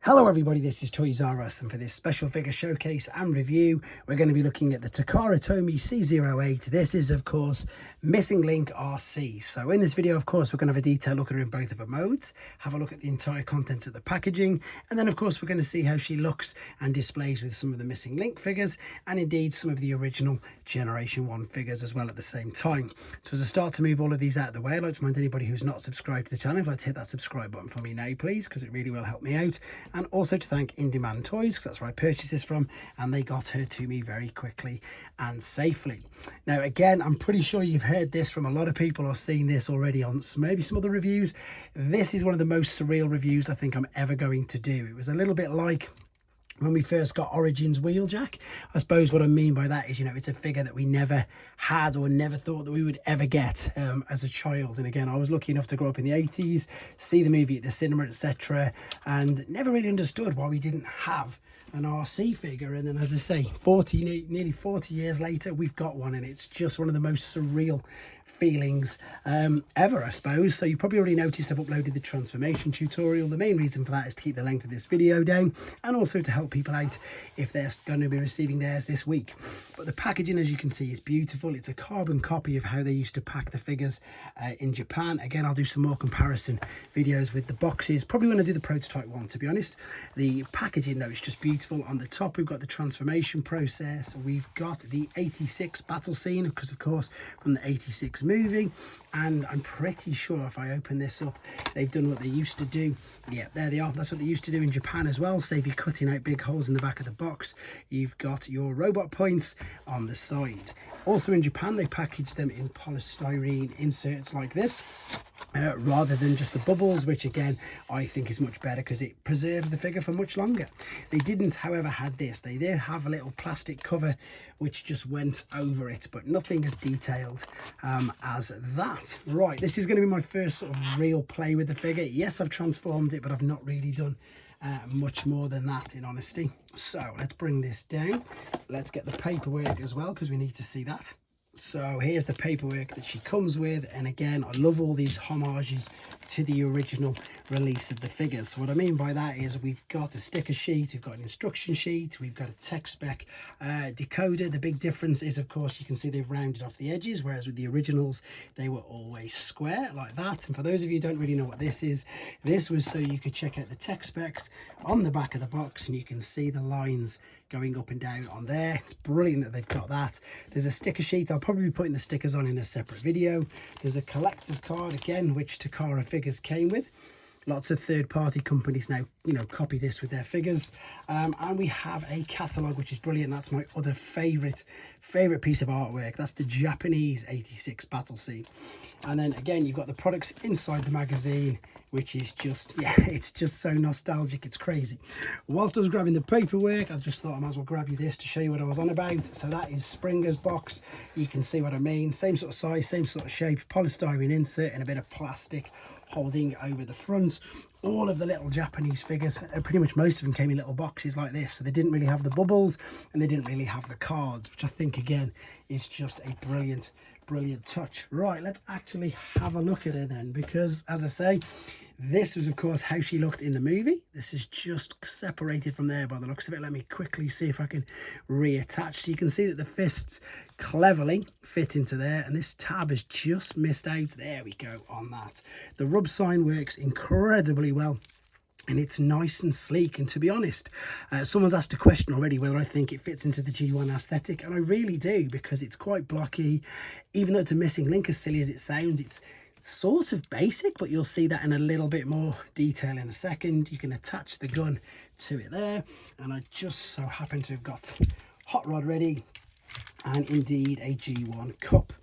Hello everybody, this is Toys R Us, and for this special figure showcase and review we're going to be looking at the Takara C-08. This is of course Missing Link Arcee. So in this video of course we're going to have a detailed look at her in both of her modes, have a look at the entire contents of the packaging, and then of course we're going to see how she looks and displays with some of the Missing Link figures and indeed some of the original Generation 1 figures as well at the same time. So as I start to move all of these out of the way, I'd like to remind anybody who's not subscribed to the channel, if I'd hit that subscribe button for me now please, because it really will help me out. And also to thank In Demand Toys, because that's where I purchased this from, and they got her to me very quickly and safely. Now again, I'm pretty sure you've heard this from a lot of people or seen this already on maybe some other reviews. This is one of the most surreal reviews I think I'm ever going to do. It was a little bit like when we first got Origins Wheeljack. I suppose what I mean by that is, you know, it's a figure that we never had or never thought that we would ever get as a child. And again, I was lucky enough to grow up in the 80s, see the movie at the cinema, etc., and never really understood why we didn't have an RC figure. And then, as I say, nearly 40 years later, we've got one, and it's just one of the most surreal feelings ever, I suppose. So you probably already noticed I've uploaded the transformation tutorial. The main reason for that is to keep the length of this video down and also to help people out if they're going to be receiving theirs this week. But the packaging, as you can see, is beautiful. It's a carbon copy of how they used to pack the figures in Japan. Again, I'll do some more comparison videos with the boxes, probably when I do the prototype one, to be honest. The packaging though is just beautiful. On the top we've got the transformation process, we've got the 86 battle scene, because of course from the 86 movie, and I'm pretty sure if I open this up they've done what they used to do. Yeah, there they are. That's what they used to do in Japan as well. Save you cutting out big holes in the back of the box. You've got your robot points on the side. Also in Japan they package them in polystyrene inserts like this, rather than just the bubbles, which again I think is much better because it preserves the figure for much longer. They didn't however had this. They did have a little plastic cover which just went over it, but nothing as detailed as that. Right, this is going to be my first sort of real play with the figure. Yes, I've transformed it, but I've not really done much more than that, in honesty. So let's bring this down. Let's get the paperwork as well, because we need to see that. So here's the paperwork that she comes with, and again I love all these homages to the original release of the figures. So what I mean by that is we've got a sticker sheet, we've got an instruction sheet, we've got a tech spec decoder. The big difference is of course you can see they've rounded off the edges, whereas with the originals they were always square like that. And for those of you who don't really know what this is, this was so you could check out the tech specs on the back of the box, and you can see the lines going up and down on there. It's brilliant that they've got that. There's a sticker sheet. I'll probably be putting the stickers on in a separate video. There's a collector's card again, which Takara figures came with. Lots of third-party companies now, you know, copy this with their figures. And we have a catalogue, which is brilliant. That's my other favourite piece of artwork. That's the Japanese 86 battle scene. And then again, you've got the products inside the magazine, which is just, yeah, it's just so nostalgic, it's crazy. Whilst I was grabbing the paperwork, I just thought I might as well grab you this to show you what I was on about. So that is Springer's box. You can see what I mean. Same sort of size, same sort of shape, polystyrene insert and a bit of plastic holding over the front. All of the little Japanese figures, pretty much most of them came in little boxes like this, so they didn't really have the bubbles and they didn't really have the cards, which I think again is just a brilliant touch. Right, let's actually have a look at her then, because as I say, this was of course how she looked in the movie. This is just separated from there by the looks of it. Let me quickly see if I can reattach. So you can see that the fists cleverly fit into there, and this tab has just missed out. There we go on that. The rub sign works incredibly well, and it's nice and sleek. And to be honest, someone's asked a question already whether I think it fits into the G1 aesthetic, and I really do, because it's quite blocky. Even though it's a Missing Link, as silly as it sounds, it's sort of basic, but you'll see that in a little bit more detail in a second. You can attach the gun to it there, and I just so happen to have got hot rod ready and indeed a G1 cup.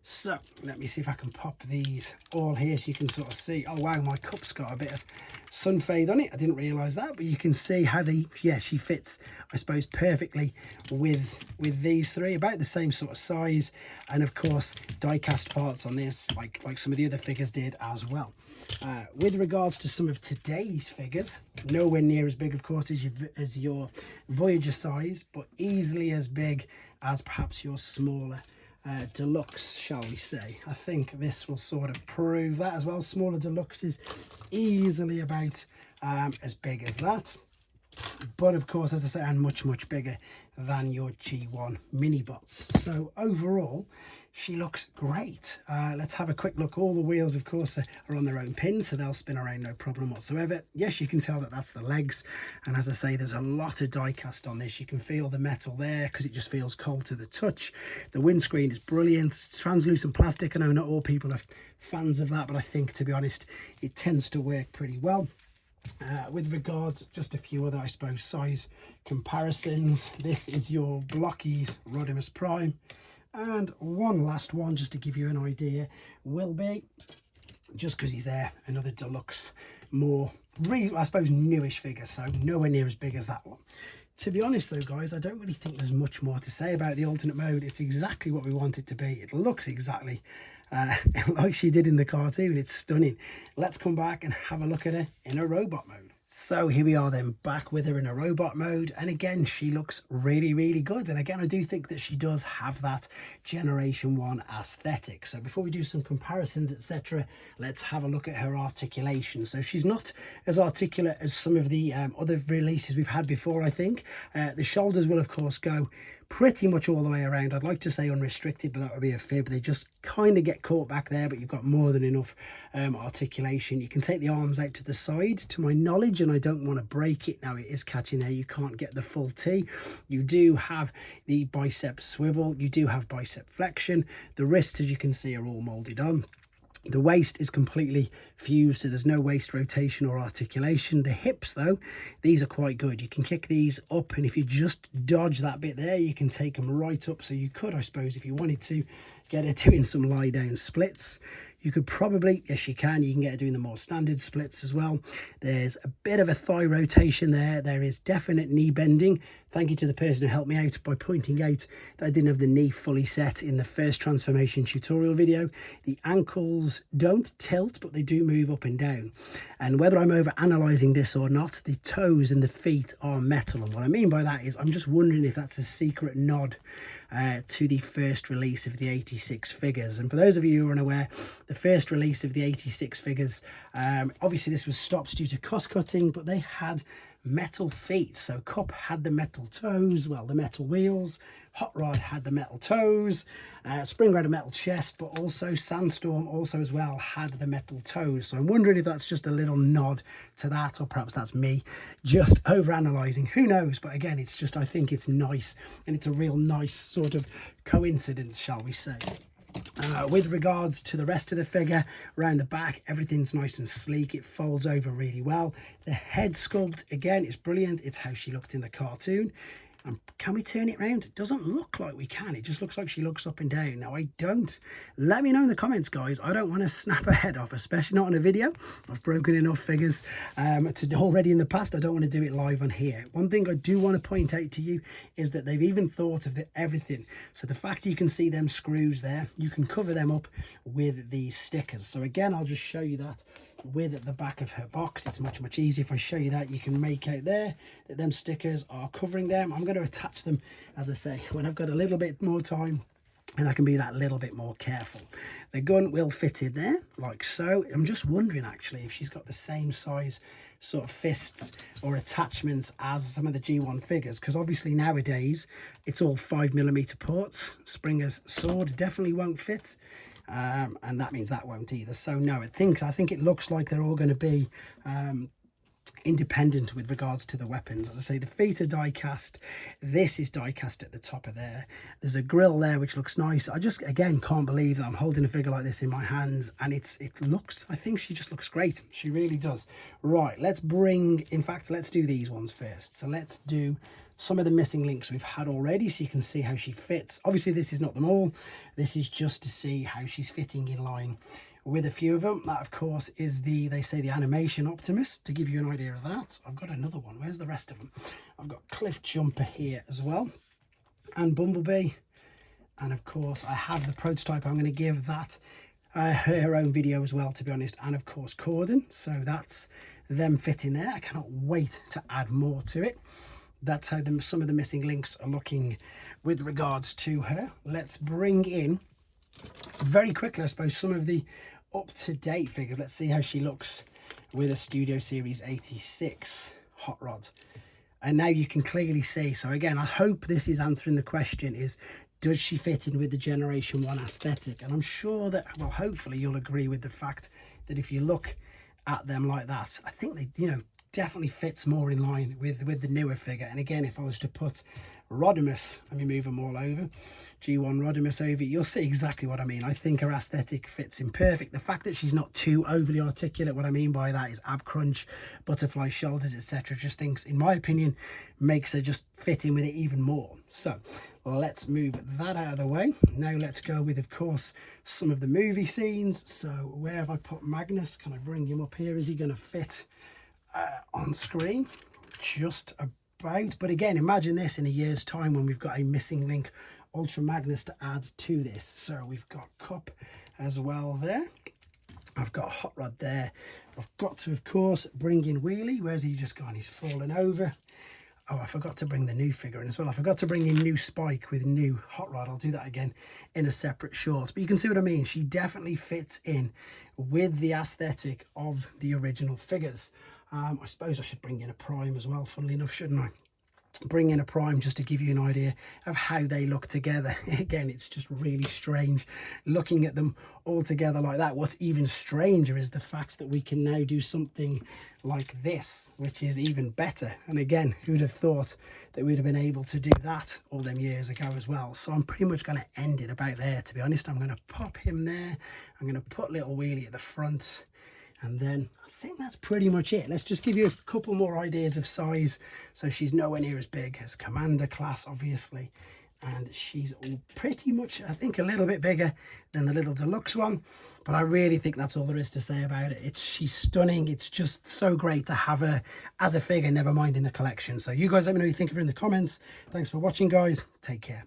So let me see if I can pop these all here so you can sort of see. Oh wow, my cup's got a bit of sun fade on it. I didn't realise that, but you can see how she fits, I suppose, perfectly with these three, about the same sort of size, and of course die cast parts on this like some of the other figures did as well. With regards to some of today's figures, nowhere near as big of course as your Voyager size, but easily as big as perhaps your smaller deluxe, shall we say. I think this will sort of prove that as well. Smaller deluxe is easily about as big as that. but of course, as I say, and much bigger than your G1 mini bots. So overall, she looks great. Let's have a quick look. All the wheels, of course, are on their own pins, so they'll spin around no problem whatsoever. Yes, you can tell that that's the legs, and as I say, there's a lot of die cast on this. You can feel the metal there because it just feels cold to the touch. The windscreen is brilliant. It's translucent plastic. I know not all people are fans of that, but I think, to be honest, it tends to work pretty well. With regards, just a few other, I suppose, size comparisons. This is your Blockies Rodimus Prime. And one last one, just to give you an idea, will be, just because he's there, another deluxe, more, I suppose, newish figure, so nowhere near as big as that one. To be honest though, guys, I don't really think there's much more to say about the alternate mode. It's exactly what we want it to be. It looks exactly like she did in the cartoon. It's stunning. Let's come back and have a look at her in a robot mode. So here we are then, back with her in a robot mode, and again she looks really good, and again I do think that she does have that Generation 1 aesthetic. So before we do some comparisons, etc., let's have a look at her articulation. So she's not as articulate as some of the other releases we've had before, I think. The shoulders will of course go pretty much all the way around. I'd like to say unrestricted, but that would be a fib. They just kind of get caught back there, but you've got more than enough articulation. You can take the arms out to the side, to my knowledge, and I don't want to break it. Now it is catching there. You can't get the full T. You do have the bicep swivel. You do have bicep flexion. The wrists, as you can see, are all molded on. The waist is completely fused, so there's no waist rotation or articulation. The hips, though, these are quite good. You can kick these up, and if you just dodge that bit there, you can take them right up. So you could, I suppose, if you wanted to, get her doing some lie-down splits. You could probably, yes you can get her doing the more standard splits as well. There's a bit of a thigh rotation there. There is definite knee bending. Thank you to the person who helped me out by pointing out that I didn't have the knee fully set in the first transformation tutorial video. The ankles don't tilt, but they do move up and down. And whether I'm over analysing this or not, the toes and the feet are metal. And what I mean by that is I'm just wondering if that's a secret nod to the first release of the 86 figures. And for those of you who are unaware, the first release of the 86 figures, obviously this was stopped due to cost cutting, but they had metal feet. So Cup had the metal toes, well, the metal wheels. Hot Rod had the metal toes. Spring had a metal chest, but also Sandstorm also as well had the metal toes. So I'm wondering if that's just a little nod to that, or perhaps that's me just over analysing. Who knows? But again, it's just, I think it's nice, and it's a real nice sort of coincidence, shall we say. With regards to the rest of the figure, around the back, everything's nice and sleek. It folds over really well. The head sculpt, again, is brilliant. It's how she looked in the cartoon. And can we turn it around? It doesn't look like we can. It just looks like she looks up and down. Now, I don't. Let me know in the comments, guys. I don't want to snap her head off, especially not on a video. I've broken enough figures already in the past. I don't want to do it live on here. One thing I do want to point out to you is that they've even thought of everything. So the fact you can see them screws there, you can cover them up with these stickers. So again, I'll just show you that with the back of her box. It's much easier if I show you that. You can make out there that them stickers are covering them. I'm going to attach them, as I say, when I've got a little bit more time and I can be that little bit more careful. The gun will fit in there like so. I'm just wondering actually if she's got the same size sort of fists or attachments as some of the G1 figures, because obviously nowadays it's all 5mm ports. Springer's sword definitely won't fit. And that means that won't either. So no, I think it looks like they're all going to be independent with regards to the weapons. As I say, the feet are die cast. This is die cast at the top of there. There's a grill there which looks nice. I just again can't believe that I'm holding a figure like this in my hands, and I think she just looks great. She really does. Right, let's do these ones first. So let's do some of the missing links we've had already, so you can see how she fits. Obviously this is not them all. This is just to see how she's fitting in line with a few of them. That of course is they say the animation Optimus, to give you an idea of that. I've got another one. Where's the rest of them? I've got Cliff Jumper here as well, and Bumblebee, and of course I have the prototype. I'm going to give that her own video as well, to be honest, and of course Corden. So that's them fitting there. I cannot wait to add more to it. That's how some of the missing links are looking with regards to her. Let's bring in very quickly, I suppose, some of the up-to-date figures. Let's see how she looks with a Studio Series 86 Hot Rod. And now you can clearly see. So again, I hope this is answering the question, is does she fit in with the Generation 1 aesthetic? And I'm sure that, well, hopefully you'll agree with the fact that if you look at them like that, I think they, you know, definitely fits more in line with the newer figure. And again, if I was to put Rodimus, let me move them all over, G1 Rodimus over, you'll see exactly what I mean. I think her aesthetic fits in perfect. The fact that she's not too overly articulate, what I mean by that is ab crunch, butterfly shoulders, etc. Just things, in my opinion, makes her just fit in with it even more. So let's move that out of the way. Now let's go with, of course, some of the movie scenes. So where have I put Magnus? Can I bring him up here? Is he going to fit on screen? Just about. But again, imagine this in a year's time when we've got a Missing Link Ultra Magnus to add to this. So we've got Cup as well there. I've got Hot Rod there. I've got to, of course, bring in Wheelie. Where's he just gone? He's fallen over. Oh, I forgot to bring the new figure in as well. I forgot to bring in new Spike with new Hot Rod. I'll do that again in a separate short. But you can see what I mean. She definitely fits in with the aesthetic of the original figures. I suppose I should bring in a Prime as well, funnily enough, shouldn't I? Bring in a Prime just to give you an idea of how they look together. Again, it's just really strange looking at them all together like that. What's even stranger is the fact that we can now do something like this, which is even better. And again, who'd have thought that we'd have been able to do that all them years ago as well? So I'm pretty much going to end it about there, to be honest. I'm going to pop him there. I'm going to put little Wheelie at the front. And then I think that's pretty much it. Let's just give you a couple more ideas of size. So she's nowhere near as big as Commander class, obviously. And she's all pretty much, I think, a little bit bigger than the little deluxe one. But I really think that's all there is to say about it. She's stunning. It's just so great to have her as a figure, never mind in the collection. So you guys let me know what you think of her in the comments. Thanks for watching, guys. Take care.